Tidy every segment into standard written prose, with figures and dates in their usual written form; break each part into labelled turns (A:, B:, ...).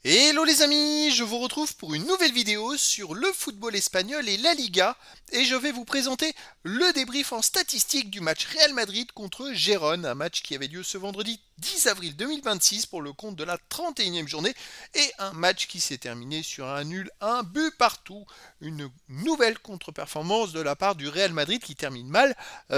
A: Hello les amis, je vous retrouve pour une nouvelle vidéo sur le football espagnol et la Liga et je vais vous présenter le débrief en statistique du match Real Madrid contre Gérone, un match qui avait lieu ce vendredi 10 avril 2026 pour le compte de la 31e journée et un match qui s'est terminé sur un nul, un but partout, une nouvelle contre-performance de la part du Real Madrid qui termine mal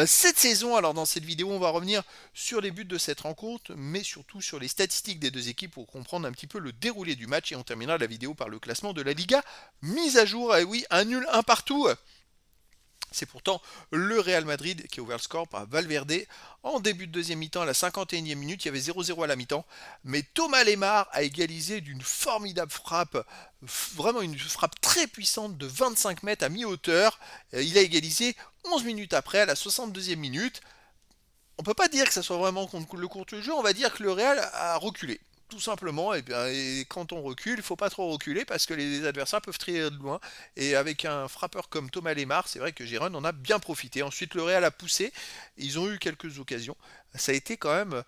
A: cette saison. Alors dans cette vidéo on va revenir sur les buts de cette rencontre mais surtout sur les statistiques des deux équipes pour comprendre un petit peu le déroulé du match et on terminera la vidéo par le classement de la Liga mise à jour. Et oui, un nul, un partout. C'est pourtant le Real Madrid qui a ouvert le score par Valverde en début de deuxième mi-temps à la 51e minute. Il y avait 0-0 à la mi-temps. Mais Thomas Lemar a égalisé d'une formidable frappe, vraiment une frappe très puissante de 25 mètres à mi-hauteur. Il a égalisé 11 minutes après à la 62e minute. On peut pas dire que ça soit vraiment contre le court jeu, on va dire que le Real a reculé. Tout simplement, et quand on recule, il faut pas trop reculer parce que les adversaires peuvent tirer de loin. Et avec un frappeur comme Thomas Lemar, c'est vrai que Girona en a bien profité. Ensuite, le Real a poussé. Ils ont eu quelques occasions. Ça a été quand même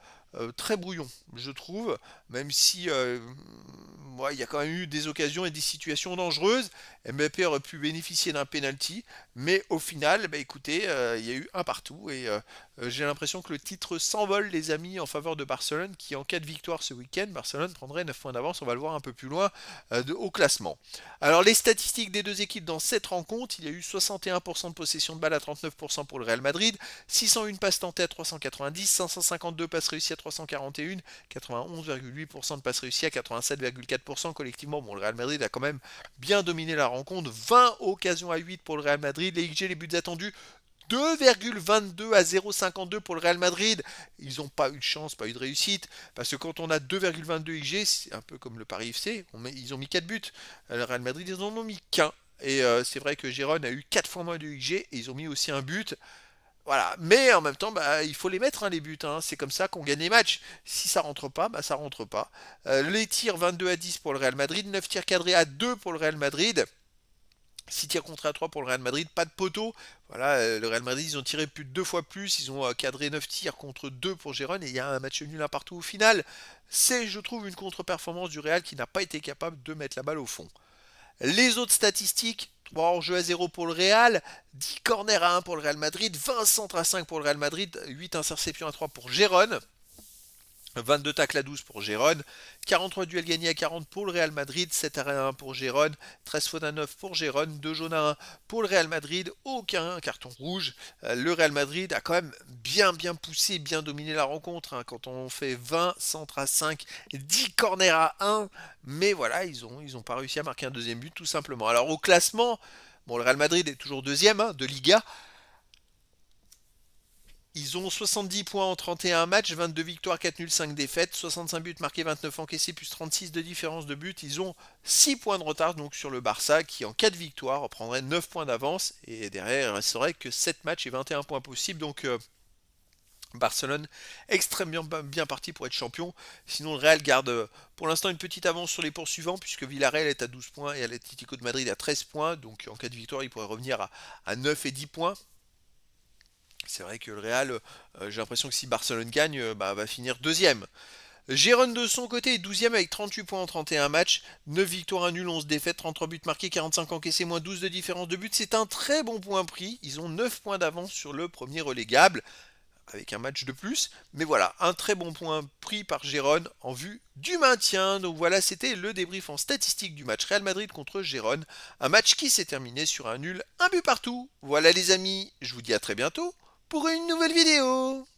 A: très brouillon, je trouve, même si il y a quand même eu des occasions et des situations dangereuses. Mbappé aurait pu bénéficier d'un penalty, mais au final, bah, écoutez, il y a eu un partout et j'ai l'impression que le titre s'envole, les amis, en faveur de Barcelone, qui en cas de victoire ce week-end, Barcelone prendrait 9 points d'avance, on va le voir un peu plus loin au classement. Alors les statistiques des deux équipes dans cette rencontre, il y a eu 61% de possession de balle à 39% pour le Real Madrid, 601 passes tentées à 390, 552 passes réussies à 341, 91,8% de passes réussies à 87,4%. Collectivement, bon, le Real Madrid a quand même bien dominé la rencontre, 20 occasions à 8 pour le Real Madrid, les XG, les buts attendus, 2,22 à 0,52 pour le Real Madrid. Ils n'ont pas eu de chance, pas eu de réussite. Parce que quand on a 2,22 XG, c'est un peu comme le Paris FC, ils ont mis 4 buts. Le Real Madrid, ils n'en ont mis qu'un. Et c'est vrai que Gérone a eu 4 fois moins de XG et ils ont mis aussi un but. Voilà, mais en même temps, bah, il faut les mettre, hein, les buts, hein. C'est comme ça qu'on gagne les matchs. Si ça rentre pas, bah, ça rentre pas. Les tirs 22 à 10 pour le Real Madrid, 9 tirs cadrés à 2 pour le Real Madrid. 6 tirs contre à 3 pour le Real Madrid, pas de poteau. Voilà, le Real Madrid, ils ont tiré plus de 2 fois plus. Ils ont cadré 9 tirs contre 2 pour Gérone. Et il y a un match nul un partout au final. C'est, je trouve, une contre-performance du Real qui n'a pas été capable de mettre la balle au fond. Les autres statistiques, 3 hors-jeu à 0 pour le Real, 10 corners à 1 pour le Real Madrid, 20 centres à 5 pour le Real Madrid, 8 interceptions à 3 pour Gérone. 22 tacles à 12 pour Gérone, 43 duels gagnés à 40 pour le Real Madrid, 7 arrêts à 1 pour Gérone, 13 fautes à 9 pour Gérone, 2 jaunes à 1 pour le Real Madrid, aucun carton rouge. Le Real Madrid a quand même bien poussé, bien dominé la rencontre, hein, quand on fait 20 centres à 5, 10 corners à 1, mais voilà, ils ont pas réussi à marquer un deuxième but tout simplement. Alors au classement, bon, le Real Madrid est toujours deuxième, hein, de Liga. Ils ont 70 points en 31 matchs, 22 victoires, 4 nuls, 5 défaites, 65 buts marqués, 29 encaissés, plus 36 de différence de but. Ils ont 6 points de retard donc sur le Barça qui en cas de victoire prendrait 9 points d'avance et derrière il resterait que 7 matchs et 21 points possibles. Donc Barcelone extrêmement bien parti pour être champion. Sinon le Real garde pour l'instant une petite avance sur les poursuivants puisque Villarreal est à 12 points et Atlético de Madrid à 13 points. Donc en cas de victoire il pourrait revenir à 9 et 10 points. C'est vrai que le Real, j'ai l'impression que si Barcelone gagne, bah, va finir deuxième. Gérone de son côté est 12e avec 38 points en 31 matchs, 9 victoires, 1 nul, 11 défaites, 33 buts marqués, 45 encaissés, moins 12 de différence de but. C'est un très bon point pris. Ils ont 9 points d'avance sur le premier relégable, avec un match de plus. Mais voilà, un très bon point pris par Gérone en vue du maintien. Donc voilà, c'était le débrief en statistique du match Real Madrid contre Gérone. Un match qui s'est terminé sur un nul, un but partout. Voilà les amis, je vous dis à très bientôt pour une nouvelle vidéo.